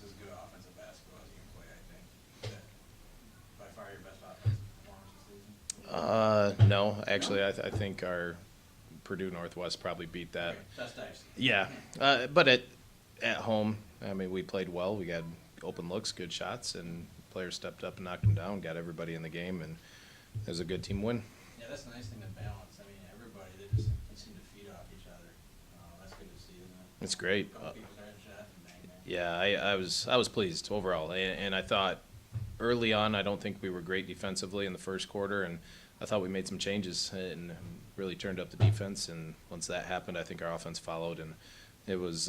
as good offensive basketball as you can play, I think. Is that by far your best offensive performance this season? No, actually, I think our Purdue Northwest probably beat that. Okay, best I've seen. Yeah, but at home, I mean, we played well. We got open looks, good shots, and players stepped up and knocked them down, got everybody in the game, and it was a good team win. Yeah, that's the nice thing to balance. I mean, everybody, they just they seem to feed off each other. That's good to see, isn't it? It's great. A couple people started shot and bang, bang. Yeah, I was pleased overall, and I thought early on I don't think we were great defensively in the first quarter, and I thought we made some changes and really turned up the defense. And once that happened, I think our offense followed, and it was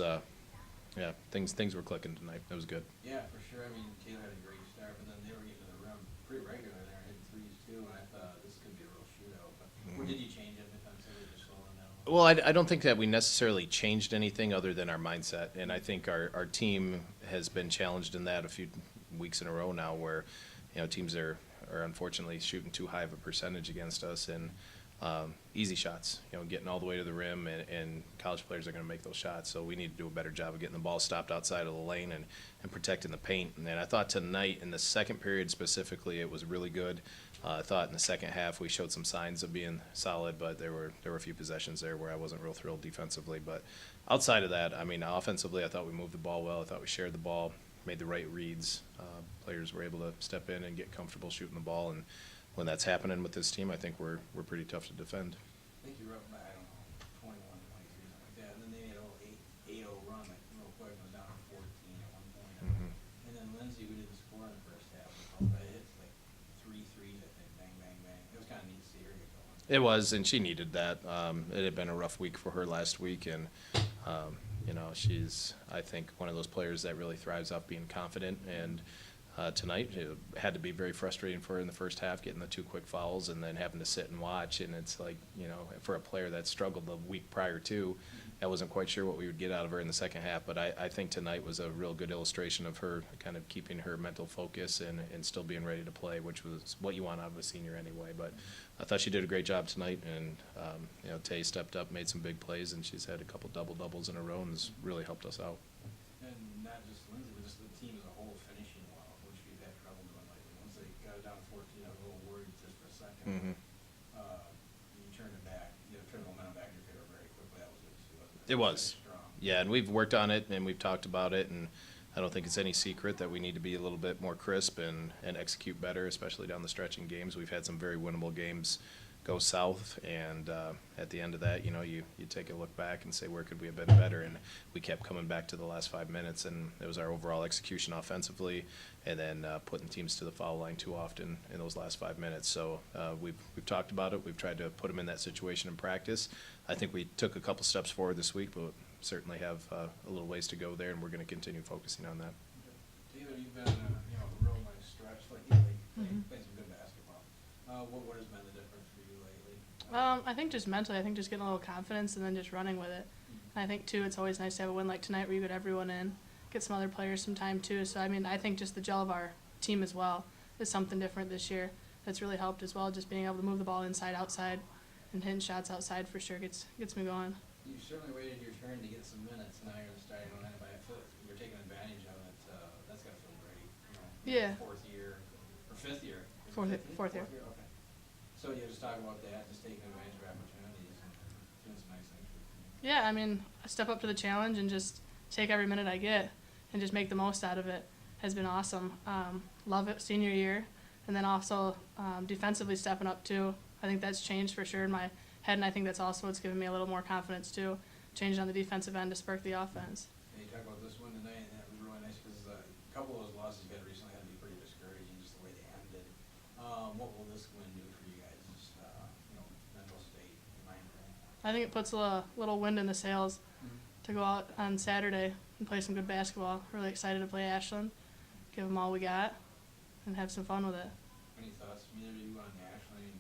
yeah, things were clicking tonight. It was good. Yeah, for sure. I mean, Taylor had a great start, but then they were getting to the rim pretty regular there, hitting threes too, and I thought this could be a real shootout. But or did you change it defensively to slow them down? Well, I don't think that we necessarily changed anything other than our mindset, and I think our team has been challenged in that a few weeks in a row now, where teams are unfortunately shooting too high of a percentage against us, and easy shots, getting all the way to the rim, and college players are going to make those shots. So we need to do a better job of getting the ball stopped outside of the lane and protecting the paint. And I thought tonight, in the second period specifically, it was really good. I thought in the second half we showed some signs of being solid, but there were a few possessions there where I wasn't real thrilled defensively. But outside of that, I mean, offensively, I thought we moved the ball well. I thought we shared the ball, made the right reads. Players were able to step in and get comfortable shooting the ball, and when that's happening with this team, I think we're pretty tough to defend. I think you were up by, I don't know, 21, 23, something like that. And then they made a little 8-0 run, like real quick. It was down to 14 at one point. And then Lindsay, who didn't score in the first half, hits like 3 threes, I think, bang, bang, bang. It was kind of neat to see her get going. It was, and she needed that. It had been a rough week for her last week, and she's, I think, one of those players that really thrives off being confident. And tonight, it had to be very frustrating for her in the first half, getting the 2 quick fouls and then having to sit and watch. And it's like, for a player that struggled the week prior to, I wasn't quite sure what we would get out of her in the second half. But I think tonight was a real good illustration of her kind of keeping her mental focus and still being ready to play, which was what you want out of a senior anyway. But I thought she did a great job tonight, and Tay stepped up, made some big plays, and she's had a couple double-doubles in a row and has really helped us out. And not just Lindsay, but just the team as a whole finishing well, which we've had trouble doing lately. Once they got it down to 14, I was a little worried just for a second. You turned it back, turned the momentum back in your favor very quickly. That was good too, wasn't it? It was. Strong. Yeah, and we've worked on it, and we've talked about it, and I don't think it's any secret that we need to be a little bit more crisp and execute better, especially down the stretch in games. We've had some very winnable games go south, and at the end of that, you take a look back and say, where could we have been better? And we kept coming back to the last 5 minutes, and it was our overall execution offensively, and then putting teams to the foul line too often in those last 5 minutes. So we've talked about it. We've tried to put them in that situation in practice. I think we took a couple steps forward this week, but certainly have a little ways to go there, and we're going to continue focusing on that. Taylor, you've been a real nice stretch lately, playing some good basketball. What has been the difference for you lately? I think just mentally, I think just getting a little confidence and then just running with it. And I think, too, it's always nice to have a win like tonight where you get everyone in, get some other players some time, too. So, I mean, I think just the gel of our team as well is something different this year that's really helped as well. Just being able to move the ball inside, outside, and hitting shots outside for sure gets me going. You certainly waited your turn to get some minutes. Now you're starting on that, but I feel like you're taking advantage of it. That's got to feel great. Yeah. Fourth year or fifth year. Fourth year. Okay. So you just talk about that, just taking advantage of opportunities and doing some nice things for the team. Yeah, I mean, I step up to the challenge and just take every minute I get and just make the most out of it has been awesome. Love it senior year, and then also defensively stepping up too. I think that's changed for sure in my head, and I think that's also what's given me a little more confidence too, changing on the defensive end to spark the offense. And you talk about this one tonight, and that was really nice because a couple of those losses you had recently had to be pretty discouraging, just the way they ended. What will this win do for you guys? Just mental state, mind frame. I think it puts a little wind in the sails to go out on Saturday and play some good basketball. Really excited to play Ashland, give them all we got, and have some fun with it. Any thoughts from either of you on Ashland? I mean,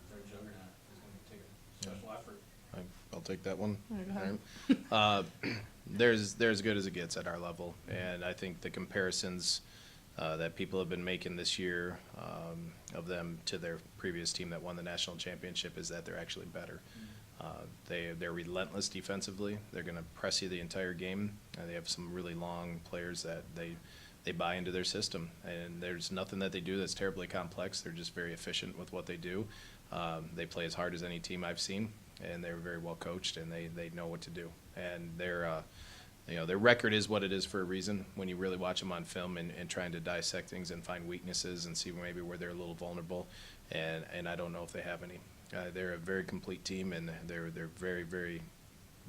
they're a juggernaut. It's going to take a special effort. I'll take that one. Yeah, go ahead. They're as good as it gets at our level, and I think the comparisons that people have been making this year of them to their previous team that won the national championship is that they're actually better. They're relentless defensively. They're going to press you the entire game. They have some really long players that they buy into their system, and there's nothing that they do that's terribly complex. They're just very efficient with what they do. They play as hard as any team I've seen, and they're very well coached, and they know what to do. And their record is what it is for a reason. When you really watch them on film and trying to dissect things and find weaknesses and see maybe where they're a little vulnerable, and I don't know if they have any. They're a very complete team, and they're very, very,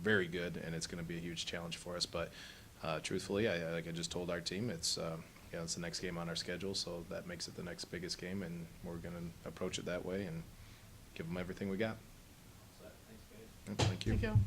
very good, and it's going to be a huge challenge for us. But truthfully, like I just told our team, it's the next game on our schedule, so that makes it the next biggest game, and we're going to approach it that way and give them everything we got. So, thanks, guys. Thank you. Thank you.